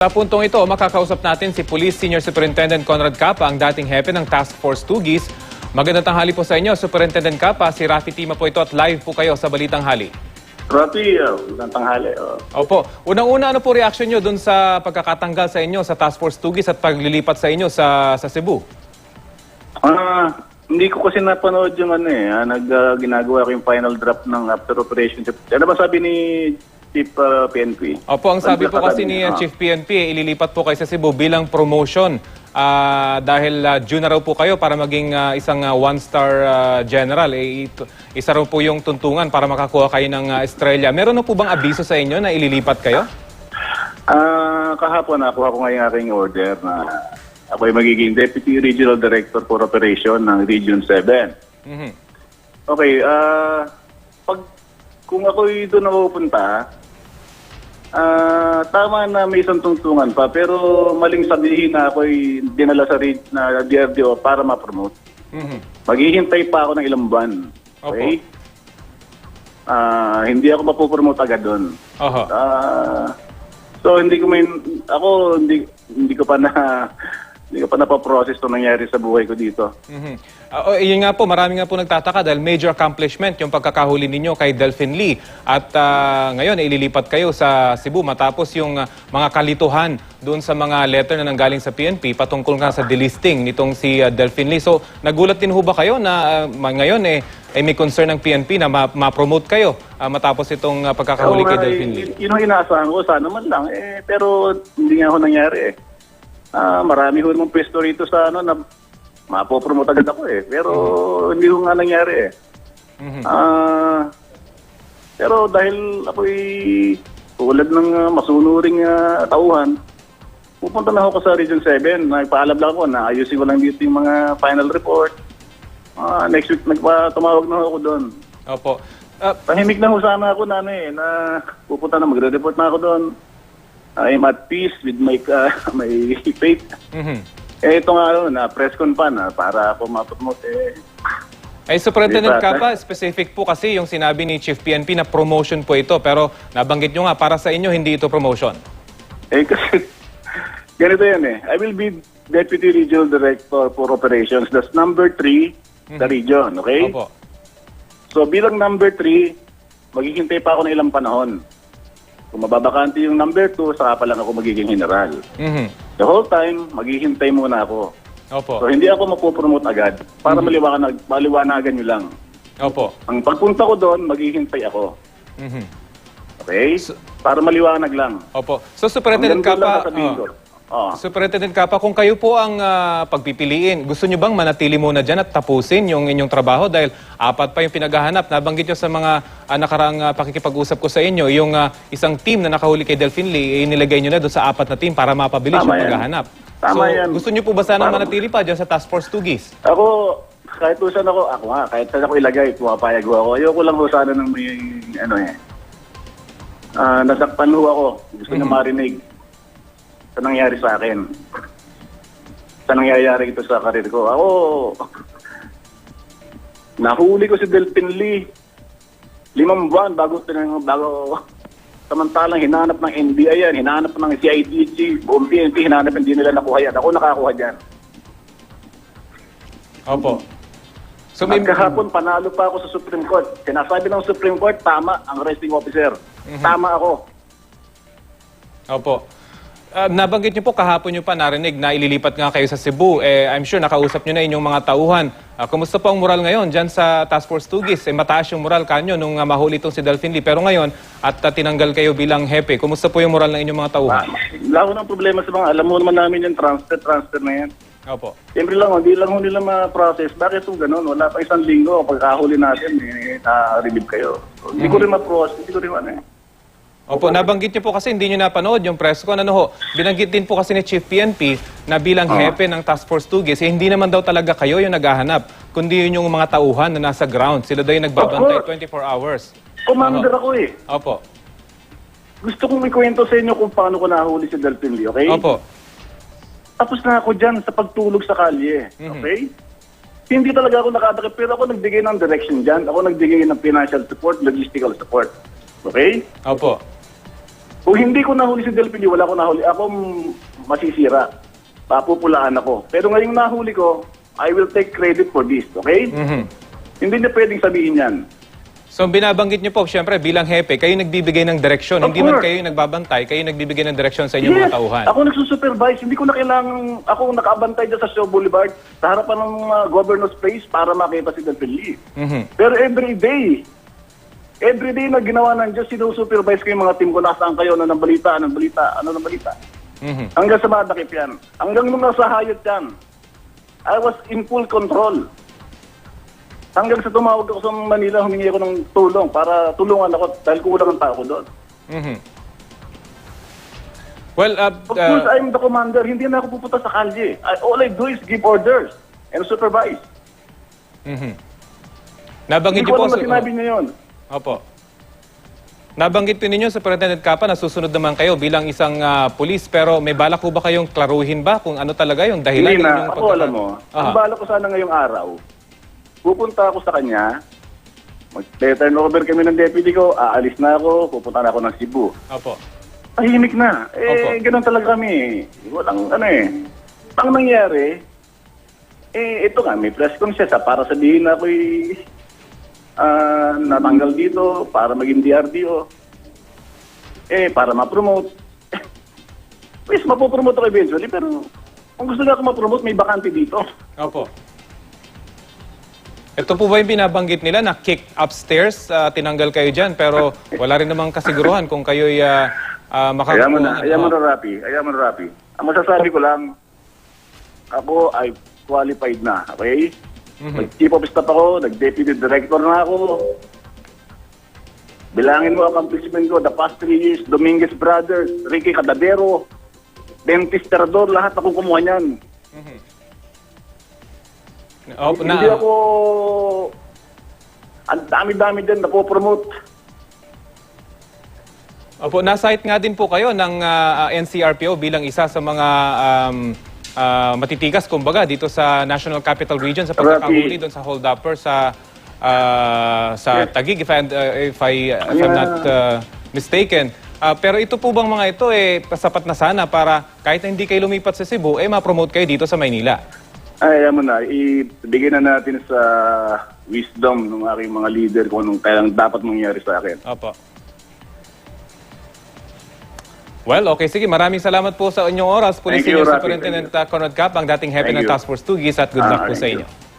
Sa puntong ito, makakausap natin si Police Senior Superintendent Conrad Capa, ang dating hepe ng Task Force Tugis. Magandang tanghali po sa inyo, Superintendent Capa. Si Rafi Tima po ito at live po kayo sa Balitang Hali. Rafi, magandang tanghali. Opo. Unang-una, ano po reaction nyo dun sa pagkakatanggal sa inyo sa Task Force Tugis at paglilipat sa inyo sa Cebu? Hindi ko kasi napanood yung ginagawa ko yung final draft ng after operation. Ano ba sabi ni Chief PNP? Opo, ang sabi po kasi ni Chief PNP, ililipat po kayo sa Cebu bilang promotion dahil June na raw po kayo para maging isang one-star general. Isa raw po yung tuntungan para makakuha kayo ng estrella. Meron na po bang abiso sa inyo na ililipat kayo? Kahapon nakuha ko ngayon aking order na ako ay magiging Deputy Regional Director for Operation ng Region 7. Mhm. Okay, kung ako'y doon napupunta, tama na may isang tungtungan pa, pero maling sabihin na ako'y dinala sa DRDO para ma-promote. Maghihintay pa ako ng ilang buwan. Okay? Hindi ako mapopromote agad doon. So hindi ko pa napaprocess itong nangyari sa buhay ko dito. Yun nga po, marami nga po nagtataka dahil major accomplishment yung pagkakahuli ninyo kay Delphine Lee. At ngayon, ililipat kayo sa Cebu matapos yung mga kalituhan doon sa mga letter na nanggaling sa PNP patungkol nga sa delisting nitong si Delphine Lee. So, nagulat din ho ba kayo na ngayon ay may concern ng PNP na ma-promote kayo matapos itong pagkakahuli kay Delphine Lee? Yun ang inaasahan ko, sana man lang. Pero hindi nga ako nangyari marami ho namang pwesto rito sa na mapopromote agad ako pero hindi ho nga nangyari pero dahil ako'y tulad ng masunuring tauhan, pupunta na ako sa Region 7. Nagpaalam lang ako na ayusin ko lang dito yung mga final report. Next week tumawag na ako doon. Opo. Tahimik na ho sana ako na pupunta na magre-report na ako doon. I'm at peace with my faith. Ito nga na press con pa na para ako ma-promote Superintendent Capa, specific po kasi yung sinabi ni Chief PNP na promotion po ito, pero nabanggit nyo nga para sa inyo hindi ito promotion. Kasi ganito yan I will be Deputy Regional Director for Operations. That's number 3 sa region, okay? Opo. So bilang number 3, maghihintay pa ako ng ilang panahon. Kung mababakante yung number 2, saka pa lang ako magiging general. The whole time, maghihintay muna ako. Opo. So hindi ako mapopromote agad para maliwanagan nyo lang. Opo. Ang pagpunta ko doon, maghihintay ako. Okay? Para maliwanag lang. Opo. So Superintendent Capa, Superintendent Capa, kung kayo po ang pagpipiliin, gusto nyo bang manatili muna dyan at tapusin yung inyong trabaho? Dahil 4 pa yung pinaghahanap. Nabanggit nyo sa mga nakarang pakikipag-usap ko sa inyo, yung isang team na nakahuli kay Delphine Lee, nilagay nyo na doon sa 4 na team para mapabilis yung paghahanap. Tama yan. Gusto nyo po ba sanang manatili pa dyan sa Task Force Tugis? Ako, kahit saan kahit saan ako ilagay, pumapayag ako. Ayoko lang ho sana ng may, nasaktan ho ako. Gusto niya marinig sa nangyari sa akin. Sa nangyayari ito sa karir ko. Ako, nahuli ko si Delphine Lee 5 buwan bago samantalang hinanap ng NBI yan, hinanap ng CIDG, buong PNP, hinanap, hindi nila nakuha yan. Ako nakakuha dyan. Opo. So, kahapon, panalo pa ako sa Supreme Court. Sinasabi ng Supreme Court, tama ang arresting officer. Tama ako. Opo. Nabanggit niyo po kahapon niyo pa narinig na ililipat nga kayo sa Cebu. I'm sure nakausap niyo na inyong mga tauhan. Kumusta po ang moral ngayon dyan sa Task Force Tugis? Mataas yung moral kanyo nung mahuli itong si Delphine Lee. Pero ngayon, at tinanggal kayo bilang hepe, kumusta po yung moral ng inyong mga tauhan? Wala ko ng problema sa mga, alam mo naman namin yung transfer na yan. Opo. Siyempre lang, hindi lang nila ma-process. Bakit itong ganun? Wala pa isang linggo. Pagkahuli natin, na-relieve kayo. So, hindi ko rin ma-process. Hindi ko rin Opo, nabanggit niyo po kasi hindi niyo napanood yung press con. Binanggit din po kasi ni Chief PNP na bilang hepe ng Task Force Tugis, hindi naman daw talaga kayo yung naghahanap, kundi yun yung mga tauhan na nasa ground. Sila daw yung nagbabantay 24 hours. Commander ako Opo. Gusto kong ikwento sa inyo kung paano ko nahuli si Delphine Lee, okay? Opo. Tapos na ako dyan sa pagtulog sa kalye, okay? Hindi talaga ako nakatakip, pero ako nagbigay ng direction dyan. Ako nagbigay ng financial support, logistical support. Okay? Opo. Kung hindi ko nahuli si Delphine, wala ko nahuli. Ako masisira. Papupulaan ako. Pero ngayong nahuli ko, I will take credit for this, okay? Hindi niya pwedeng sabihin yan. So binabanggit niyo po, siyempre bilang hepe, kayo nagbibigay ng direksyon. Of Hindi man course. kayo yung nagbabantay, kayo nagbibigay ng direksyon sa inyong mga tauhan. Ako nagsusupervise. Hindi ko na kailangan, ako nakabantay dyan sa Shaw Boulevard sa harapan ng governor's place para makita si Delphine Lee. Pero every day na ginawa ng Diyos, sinusupervise ko yung mga team ko, nasaan kayo, ano ng balita. Hanggang sa madakip yan. Hanggang nung nasa hayot yan. I was in full control. Hanggang sa tumawag ako sa Manila, humingi ako ng tulong para tulungan ako dahil kulang ang tao ko doon. Well, Of course, I'm the commander. Hindi na ako pupunta sa kalye. All I do is give orders and supervise. nabanggit Hindi niyo ko po alam na sinabi niya yun. Opo. Nabanggit po ninyo sa Superintendent Capa na susunod naman kayo bilang isang pulis, pero may balak po ba kayong klaruhin ba kung ano talaga yung dahilan Hindi ng na. inyong Ako alam mo, ang bala ko sana ngayong araw, pupunta ako sa kanya, mag-turn over kami ng deputy ko, aalis na ako, pupunta na ako ng Cebu. Opo. Tahimik na. Opo. Ganun talaga kami. Walang Ang nangyari, ito nga, may press conference para sabihin na ako'y natanggal dito, para maging DRDO. Para ma-promote. Yes, mapopromote ako eventually, pero kung gusto na ako ma-promote, may bakante dito. Opo. Ito po ba yung binabanggit nila na kick upstairs, tinanggal kayo dyan, pero wala rin namang kasiguruhan kung kayo'y makakuha. Ayaman na Rapi. Ang masasabi ko lang, ako ay qualified na, okay? Nag-chief of staff ako, nag-deputy director na ako. Bilangin mo accomplishment ko, the past 3 years, Dominguez Brothers, Ricky Cadadero, Dentist Terador, lahat ako kumuha niyan. Hindi ako, ang dami-dami din napopromote. Opo, nasight nga din po kayo ng NCRPO bilang isa sa mga matitigas, kumbaga, dito sa National Capital Region sa pagkakahuli doon sa hold-upper sa Taguig, if I'm not mistaken. Pero ito po bang mga ito, sapat na sana para kahit na hindi kayo lumipat sa Cebu, ma-promote kayo dito sa Maynila? Ay, mo na, ibigay na natin sa wisdom ng aking mga leader kung anong kailangan dapat mangyari sa akin. Opo. Well, okay, sige. Maraming salamat po sa inyong oras. Police Thank you, Rafi. Superintendent Conrad Cap, ang dating hepe ng Thank you. Task Force Tugis, at good luck po sa thank you. inyo.